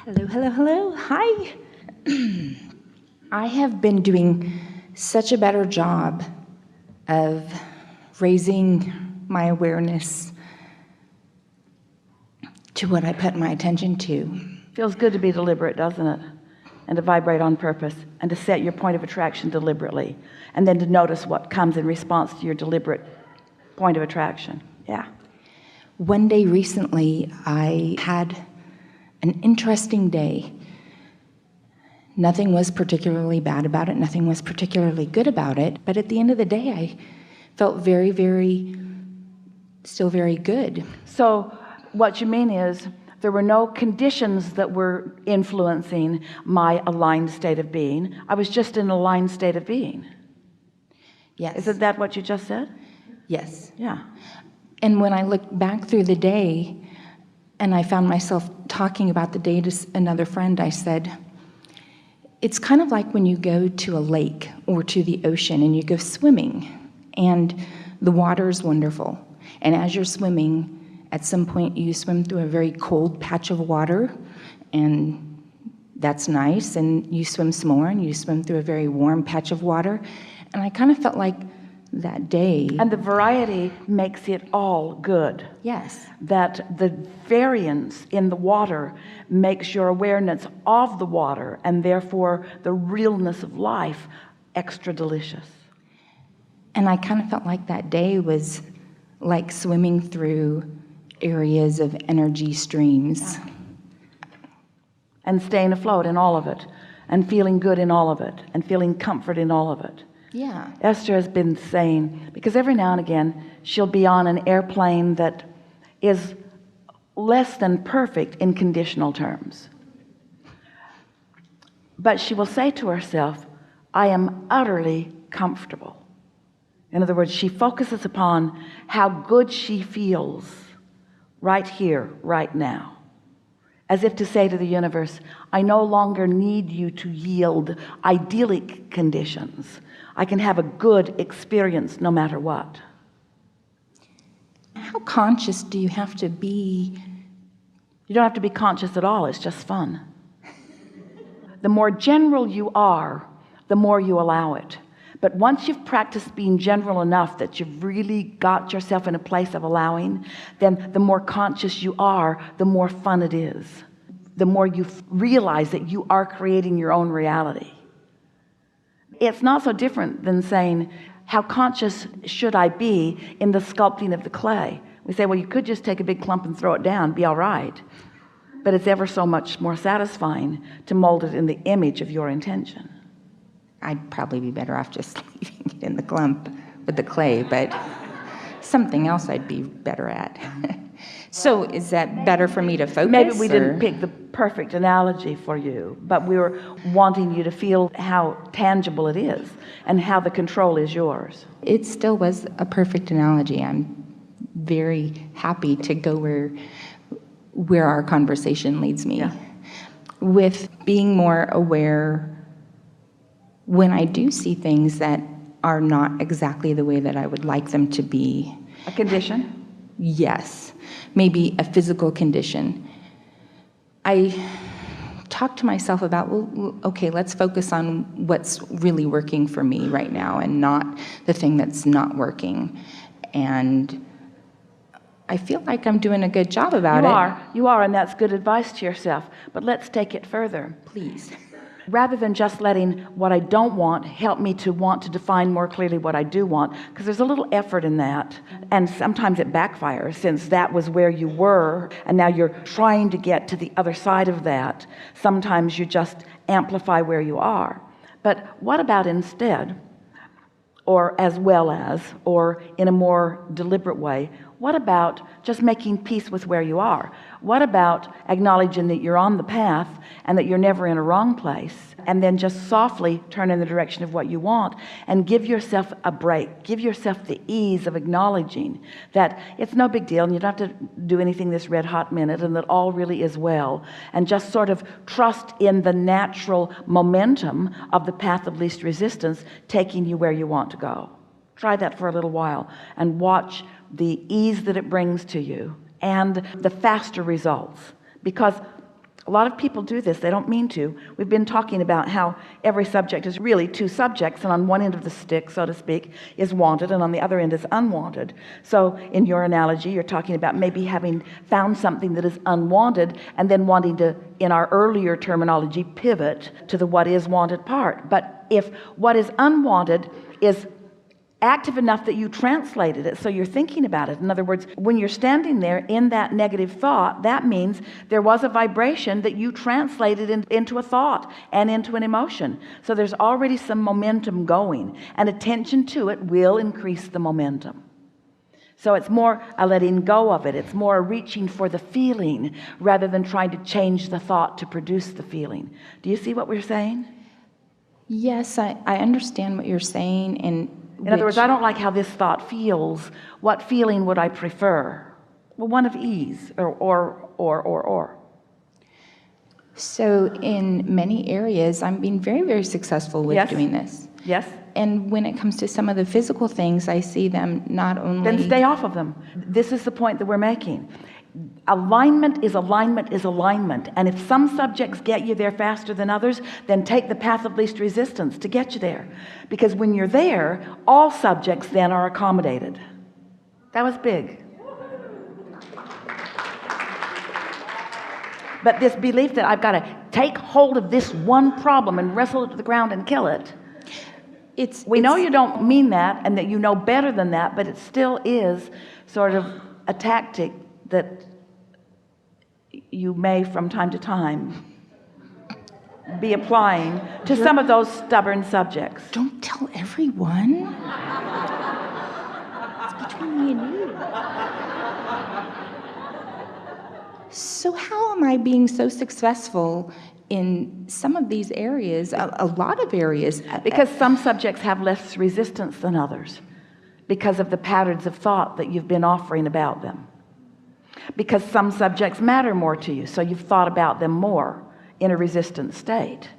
Hello, hello, hello. Hi. I have been doing such a better job of raising my awareness to what I put my attention to. Feels good to be deliberate, doesn't it? And to vibrate on purpose and to set your point of attraction deliberately, and then to notice what comes in response to your deliberate point of attraction. Yeah. One day recently, I had an interesting day. Nothing was particularly bad about it. Nothing was particularly good about it. But at the end of the day, I felt still very good. So what you mean is there were no conditions that were influencing my aligned state of being. I was just in an aligned state of being. Yes. Isn't that what you just said? Yes. Yeah. And when I looked back through the day and I found myself talking about the day to another friend, I said, it's kind of like when you go to a lake or to the ocean and you go swimming and the water is wonderful. And as you're swimming, at some point you swim through a very cold patch of water, and that's nice. And you swim some more and you swim through a very warm patch of water. And I kind of felt like that day. And the variety makes it all good. Yes. That the variance in the water makes your awareness of the water and therefore the realness of life extra delicious. And I kind of felt like that day was like swimming through areas of energy streams. Yeah. And staying afloat in all of it, and feeling good in all of it, and feeling comfort in all of it. Yeah. Esther has been saying, because every now and again she'll be on an airplane that is less than perfect in conditional terms, but she will say to herself, I am utterly comfortable. In other words, she focuses upon how good she feels right here, right now, as if to say to the universe, I no longer need you to yield idyllic conditions. I can have a good experience no matter what. How conscious do you have to be? You don't have to be conscious at all. It's just fun. The more general you are, the more you allow it. But once you've practiced being general enough that you've really got yourself in a place of allowing, then the more conscious you are, the more fun it is. The more you realize that you are creating your own reality. It's not so different than saying, how conscious should I be in the sculpting of the clay? We say, well, you could just take a big clump and throw it down, be all right. But it's ever so much more satisfying to mold it in the image of your intention. I'd probably be better off just leaving it in the clump with the clay, but something else I'd be better at. So is that better for me to focus? Maybe we didn't pick the perfect analogy for you, but we were wanting you to feel how tangible it is and how the control is yours. It still was a perfect analogy. I'm very happy to go where our conversation leads me. Yeah. With being more aware when I do see things that are not exactly the way that I would like them to be. A condition? Yes. Maybe a physical condition. I talk to myself about, well, okay, let's focus on what's really working for me right now and not the thing that's not working. And I feel like I'm doing a good job about it. You are, and that's good advice to yourself. But let's take it further. Please. Rather than just letting what I don't want help me to want to define more clearly what I do want, because there's a little effort in that, and sometimes it backfires, since that was where you were and now you're trying to get to the other side of that. Sometimes you just amplify where you are. But what about instead, or as well as, or in a more deliberate way, what about just making peace with where you are? What about acknowledging that you're on the path and that you're never in a wrong place, and then just softly turn in the direction of what you want and give yourself a break, give yourself the ease of acknowledging that it's no big deal and you don't have to do anything this red hot minute, and that all really is well, and just sort of trust in the natural momentum of the path of least resistance taking you where you want to go. Try that for a little while and watch the ease that it brings to you and the faster results, because A lot of people do this. They don't mean to. We've been talking about how every subject is really two subjects, and on one end of the stick, so to speak, is wanted, and on the other end is unwanted. So in your analogy, you're talking about maybe having found something that is unwanted and then wanting to, in our earlier terminology, pivot to the what is wanted part. But if what is unwanted is active enough that you translated it, so you're thinking about it. In other words, when you're standing there in that negative thought, that means there was a vibration that you translated into a thought and into an emotion. So there's already some momentum going, and attention to it will increase the momentum. So it's more a letting go of it. It's more a reaching for the feeling rather than trying to change the thought to produce the feeling. Do you see what we're saying? Yes, I understand what you're saying. And in other words, I don't like how this thought feels. What feeling would I prefer? Well, one of ease or. So in many areas, I'm being very, very successful with doing this. Yes. And when it comes to some of the physical things, I see them not only... Then stay off of them. This is the point that we're making. Alignment is alignment is alignment. And if some subjects get you there faster than others, then take the path of least resistance to get you there. Because when you're there, all subjects then are accommodated. That was big. But this belief that I've got to take hold of this one problem and wrestle it to the ground and kill it. We know you don't mean that and that you know better than that, but it still is sort of a tactic that you may from time to time be applying to some of those stubborn subjects. Don't tell everyone. It's between me and you. So how am I being so successful in some of these areas, a lot of areas? Because some subjects have less resistance than others because of the patterns of thought that you've been offering about them. Because some subjects matter more to you, so you've thought about them more in a resistant state.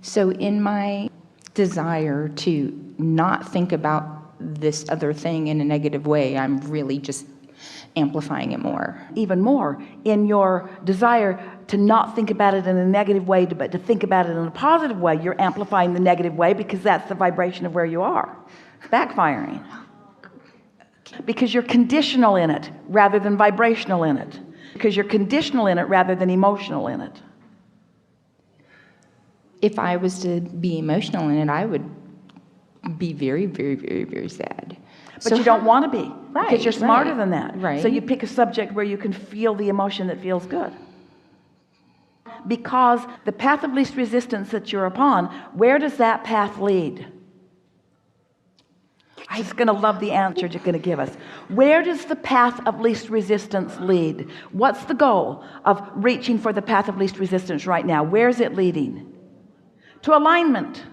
So in my desire to not think about this other thing in a negative way, I'm really just amplifying it more. Even more, in your desire to not think about it in a negative way, but to think about it in a positive way, you're amplifying the negative way because that's the vibration of where you are. It's backfiring. Because you're conditional in it rather than vibrational in it. Because you're conditional in it rather than emotional in it. If I was to be emotional in it, I would be very, very, very, very sad. But you don't want to be, right, because you're smarter than that. Right. So you pick a subject where you can feel the emotion that feels good. Because the path of least resistance that you're upon, where does that path lead? I'm just going to love the answer you're going to give us. Where does the path of least resistance lead? What's the goal of reaching for the path of least resistance right now? Where is it leading? To alignment.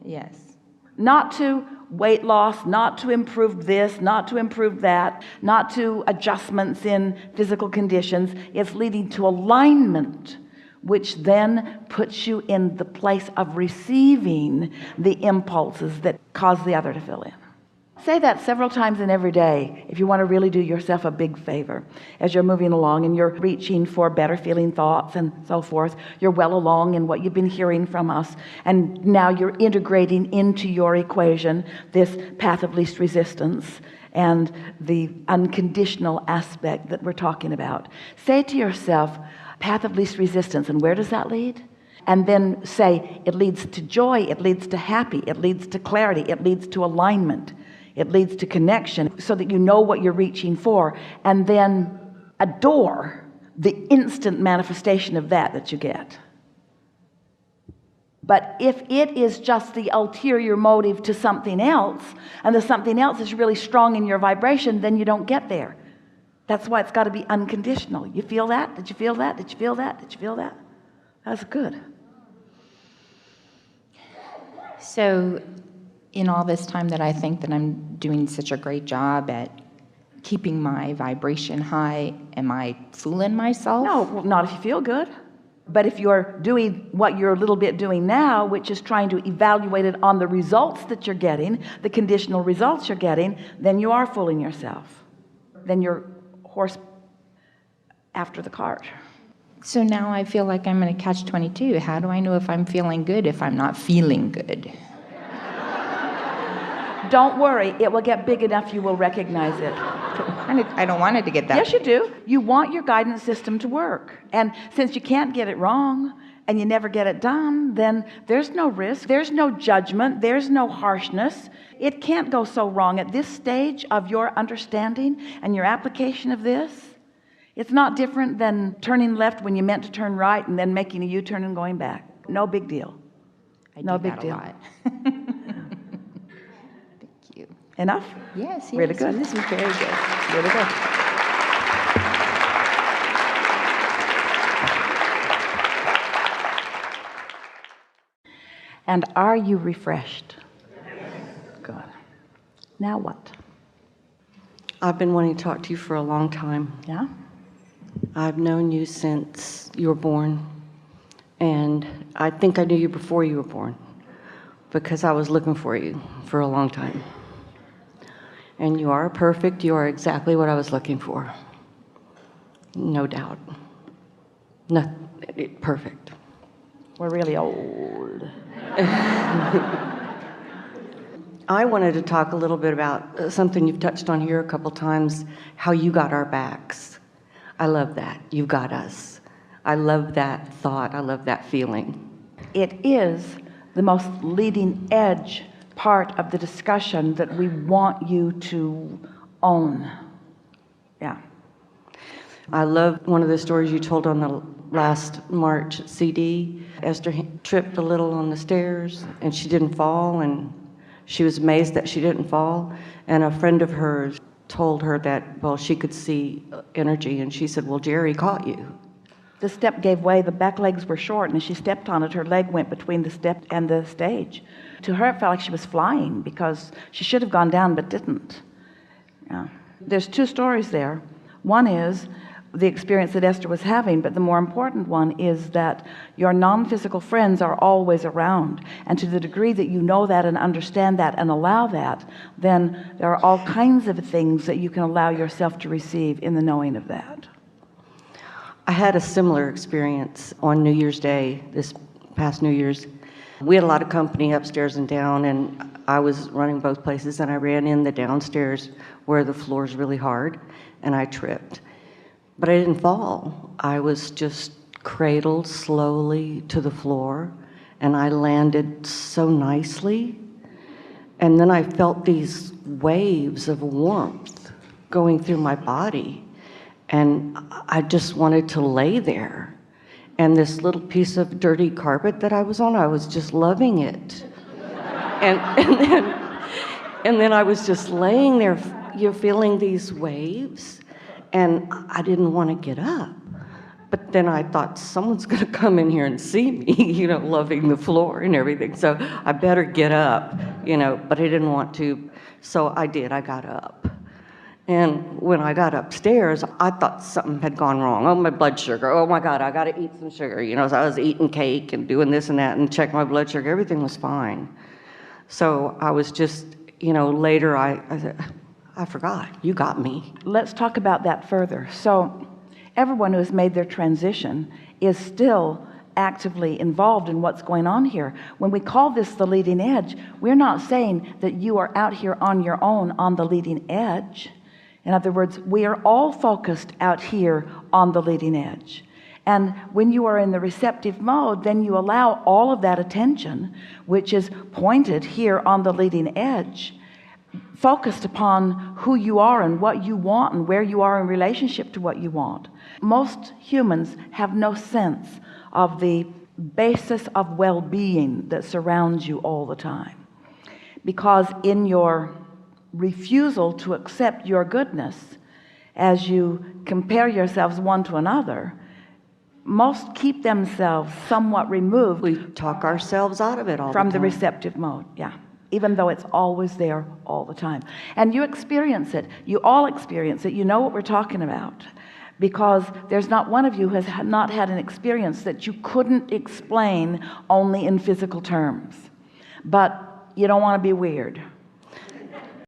Yes. Not to weight loss, not to improve this, not to improve that, not to adjustments in physical conditions. It's leading to alignment, which then puts you in the place of receiving the impulses that cause the other to fill in. Say that several times in every day if you want to really do yourself a big favor. As you're moving along and you're reaching for better feeling thoughts and so forth, you're well along in what you've been hearing from us, and now you're integrating into your equation this path of least resistance and the unconditional aspect that we're talking about. Say to yourself, path of least resistance, and where does that lead? And then say, it leads to joy, it leads to happy, it leads to clarity, it leads to alignment. It leads to connection, so that you know what you're reaching for, and then adore the instant manifestation of that you get. But if it is just the ulterior motive to something else, and the something else is really strong in your vibration, then you don't get there. That's why it's got to be unconditional. You feel that? Did you feel that? Did you feel that? Did you feel that? That's good. So in all this time that I think that I'm doing such a great job at keeping my vibration high, am I fooling myself? No, well, not if you feel good. But if you're doing what you're a little bit doing now, which is trying to evaluate it on the results that you're getting, the conditional results you're getting, then you are fooling yourself. Then you're horse after the cart. So now I feel like I'm in a catch-22. How do I know if I'm feeling good if I'm not feeling good? Don't worry, it will get big enough you will recognize it. I don't want it to get that. Yes, you do. You want your guidance system to work. And since you can't get it wrong and you never get it done, then there's no risk, there's no judgment, there's no harshness. It can't go so wrong at this stage of your understanding and your application of this. It's not different than turning left when you meant to turn right and then making a U-turn and going back. No big deal. No big deal. Thank you. Enough? Yes. Really good. This is very good. Really good. And are you refreshed? Good. Now what? I've been wanting to talk to you for a long time. Yeah? I've known you since you were born, and I think I knew you before you were born because I was looking for you for a long time. And you are perfect. You are exactly what I was looking for. No doubt. No, perfect. We're really old. I wanted to talk a little bit about something you've touched on here a couple times, how you got our backs. I love that. You got us. I love that thought. I love that feeling. It is the most leading edge part of the discussion that we want you to own. Yeah. I love one of the stories you told on the last March CD. Esther tripped a little on the stairs and she didn't fall, and she was amazed that she didn't fall. And a friend of hers told her that, well, she could see energy, and she said, well, Jerry caught you. The step gave way, the back legs were short, and as she stepped on it, her leg went between the step and the stage. To her, it felt like she was flying because she should have gone down but didn't. Yeah. There's two stories there. One is the experience that Esther was having, but the more important one is that your non-physical friends are always around, and to the degree that you know that and understand that and allow that, then there are all kinds of things that you can allow yourself to receive in the knowing of that. I had a similar experience on New Year's Day, this past New Year's. We had a lot of company upstairs and down, and I was running both places, and I ran in the downstairs where the floor is really hard, and I tripped. But I didn't fall. I was just cradled slowly to the floor, and I landed so nicely. And then I felt these waves of warmth going through my body, and I just wanted to lay there. And this little piece of dirty carpet that I was on, I was just loving it. And then I was just laying there, feeling these waves. And I didn't want to get up. But then I thought, someone's going to come in here and see me, loving the floor and everything. So I better get up, but I didn't want to. So I did. I got up. And when I got upstairs, I thought something had gone wrong. Oh, my blood sugar. Oh, my God, I got to eat some sugar. So I was eating cake and doing this and that and checked my blood sugar. Everything was fine. So I was just, later I said, I forgot. You got me. Let's talk about that further. So everyone who has made their transition is still actively involved in what's going on here. When we call this the leading edge, we're not saying that you are out here on your own on the leading edge. In other words, we are all focused out here on the leading edge. And when you are in the receptive mode, then you allow all of that attention, which is pointed here on the leading edge, focused upon who you are and what you want and where you are in relationship to what you want. Most humans have no sense of the basis of well-being that surrounds you all the time, because in your refusal to accept your goodness as you compare yourselves one to another, most keep themselves somewhat removed. We talk ourselves out of it all from the time. The receptive mode. Yeah. Even though it's always there all the time. And you experience it. You all experience it. You know what we're talking about. Because there's not one of you who has not had an experience that you couldn't explain only in physical terms. But you don't want to be weird.